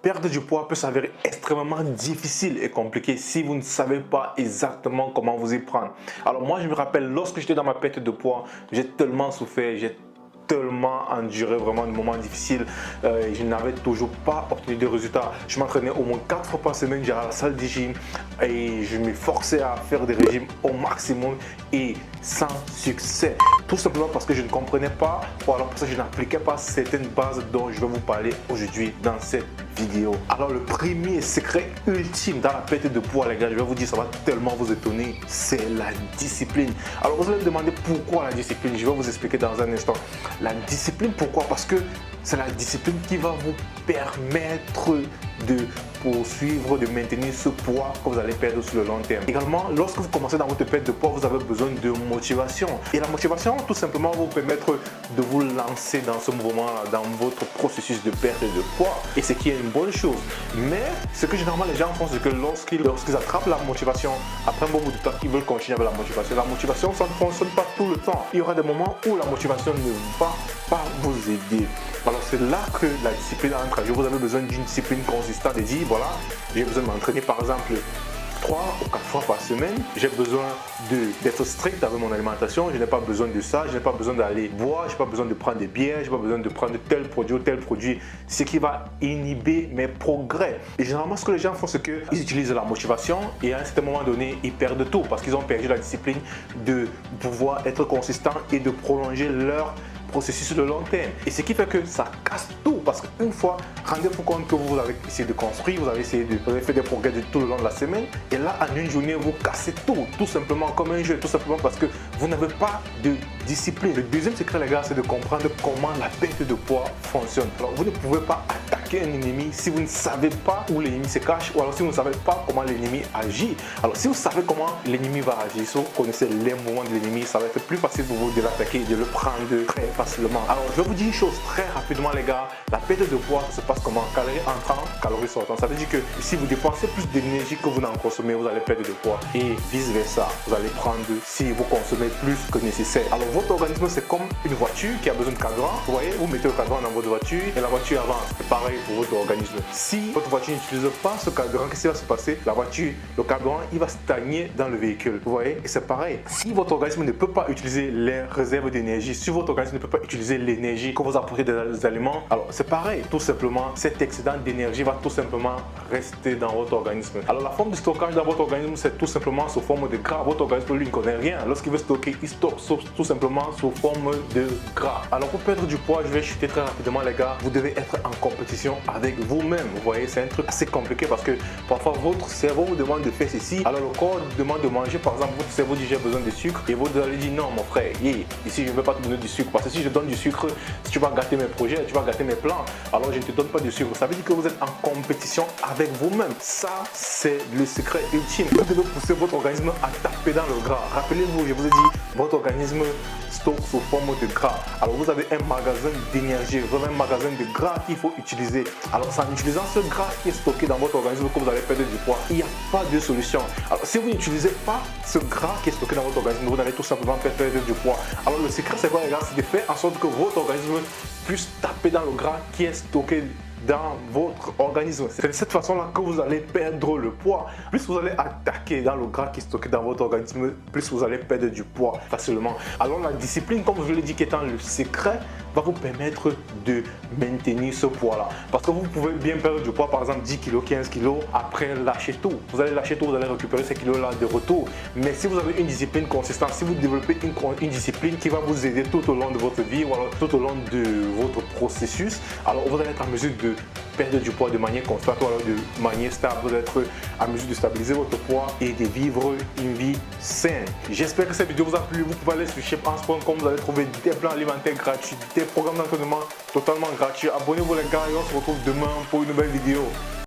Perdre du poids peut s'avérer extrêmement difficile et compliqué si vous ne savez pas exactement comment vous y prendre. Alors moi je me rappelle lorsque j'étais dans ma perte de poids, j'ai tellement souffert, j'ai tellement enduré vraiment des moments difficiles. Je n'avais toujours pas obtenu de résultats. Je m'entraînais au moins 4 fois par semaine, j'allais à la salle de gym et je me forçais à faire des régimes au maximum et sans succès. Tout simplement parce que je ne comprenais pas ou alors parce que je n'appliquais pas certaines bases dont je vais vous parler aujourd'hui dans cette vidéo. Alors le premier secret ultime dans la perte de poids, les gars, je vais vous dire, ça va tellement vous étonner, c'est la discipline. Alors vous allez me demander pourquoi la discipline, je vais vous expliquer dans un instant. La discipline, pourquoi? Parce que c'est la discipline qui va vous permettre de poursuivre, de maintenir ce poids que vous allez perdre sur le long terme. Également, lorsque vous commencez dans votre perte de poids, vous avez besoin de motivation. Et la motivation, tout simplement, va vous permettre de vous lancer dans ce mouvement, dans votre processus de perte de poids. Et ce qui est une bonne chose. Mais ce que généralement les gens font, c'est que lorsqu'ils attrapent la motivation, après un bon bout de temps, ils veulent continuer avec la motivation. La motivation, ça ne fonctionne pas tout le temps. Il y aura des moments où la motivation ne va pas vous aider. Alors c'est là que la discipline entre en jeu. Vous avez besoin d'une discipline consistante et dire voilà, j'ai besoin de m'entraîner par exemple 3 ou 4 fois par semaine. J'ai besoin d'être strict avec mon alimentation. Je n'ai pas besoin de ça. Je n'ai pas besoin d'aller boire. Je n'ai pas besoin de prendre des bières. Je n'ai pas besoin de prendre tel produit ou tel produit. Ce qui va inhiber mes progrès. Et généralement, ce que les gens font, c'est qu'ils utilisent la motivation et à un certain moment donné, ils perdent tout parce qu'ils ont perdu la discipline de pouvoir être consistant et de prolonger leur processus sur le long terme. Et ce qui fait que ça casse tout parce qu'une fois, rendez-vous compte que vous avez essayé de construire, vous avez fait des progrès tout le long de la semaine et là, en une journée, vous cassez tout simplement comme un jeu, tout simplement parce que vous n'avez pas de discipline. Le deuxième secret, les gars, c'est de comprendre comment la perte de poids fonctionne. Alors, vous ne pouvez pas attaquer un ennemi si vous ne savez pas où l'ennemi se cache ou alors si vous ne savez pas comment l'ennemi agit. Alors, si vous savez comment l'ennemi va agir, si vous connaissez les mouvements de l'ennemi, ça va être plus facile pour vous de l'attaquer et de le prendre très facilement. Alors, je vais vous dire une chose très rapidement, les gars. La perte de poids, ça se passe comment? Calories entrant, calories sortant. Ça veut dire que si vous dépensez plus d'énergie que vous n'en consommez, vous allez perdre de poids. Et vice versa, vous allez prendre si vous consommez plus que nécessaire. Alors, votre organisme, c'est comme une voiture qui a besoin de cadran. Vous voyez, vous mettez le cadran dans votre voiture et la voiture avance. C'est pareil pour votre organisme. Si votre voiture n'utilise pas ce cadran, qu'est-ce qui va se passer? La voiture, le cadran, il va stagner dans le véhicule. Vous voyez? Et c'est pareil. Si votre organisme ne peut pas utiliser les réserves d'énergie, si votre organisme ne peut pas utiliser l'énergie que vous apportez des aliments, alors c'est pareil. Tout simplement, cet excédent d'énergie va tout simplement rester dans votre organisme. Alors la forme de stockage dans votre organisme, c'est tout simplement sous forme de gras. Votre organisme, lui, ne connaît rien. Lorsqu'il veut stocker, il stocke tout simplement sous forme de gras. Alors pour perdre du poids, je vais chuter très rapidement, les gars. Vous devez être en compétition avec vous-même. Vous voyez, c'est un truc assez compliqué parce que parfois votre cerveau vous demande de faire ceci. Alors le corps demande de manger. Par exemple, votre cerveau dit j'ai besoin de sucre et vous allez dire non, mon frère, ici je ne vais pas te donner du sucre parce que si je te donne du sucre, si tu vas gâter mes projets, tu vas gâter mes plans. Alors je ne te donne pas de sucre. Ça veut dire que vous êtes en compétition avec vous-même. Ça, c'est le secret ultime. Vous devez pousser votre organisme à taper dans le gras. Rappelez-vous, je vous ai dit, votre organisme stocke sous forme de gras. Alors vous avez un magasin d'énergie, vous avez un magasin de gras qu'il faut utiliser. Alors c'est en utilisant ce gras qui est stocké dans votre organisme que vous allez perdre du poids. Il n'y a pas de solution. Alors si vous n'utilisez pas ce gras qui est stocké dans votre organisme, vous allez tout simplement perdre du poids. Alors le secret, c'est quoi, les gars? C'est de faire en sorte que votre organisme puisse taper dans le gras qui est stocké dans votre organisme. C'est de cette façon-là que vous allez perdre le poids. Plus vous allez attaquer dans le gras qui est stocké dans votre organisme, plus vous allez perdre du poids facilement. Alors la discipline, comme je l'ai dit, qui étant le secret, va vous permettre de maintenir ce poids-là. Parce que vous pouvez bien perdre du poids, par exemple 10 kg, 15 kg, après lâcher tout. Vous allez lâcher tout, vous allez récupérer ces kilos-là de retour. Mais si vous avez une discipline consistante, si vous développez une discipline qui va vous aider tout au long de votre vie ou alors tout au long de votre processus, alors vous allez être en mesure de perdre du poids de manière constante ou alors de manière stable. Vous allez être en mesure de stabiliser votre poids et de vivre une vie saine. J'espère que cette vidéo vous a plu. Vous pouvez aller sur chefhans.com, vous allez trouver des plans alimentaires gratuits, des programmes d'entraînement totalement gratuits. Abonnez-vous, les gars, et on se retrouve demain pour une nouvelle vidéo.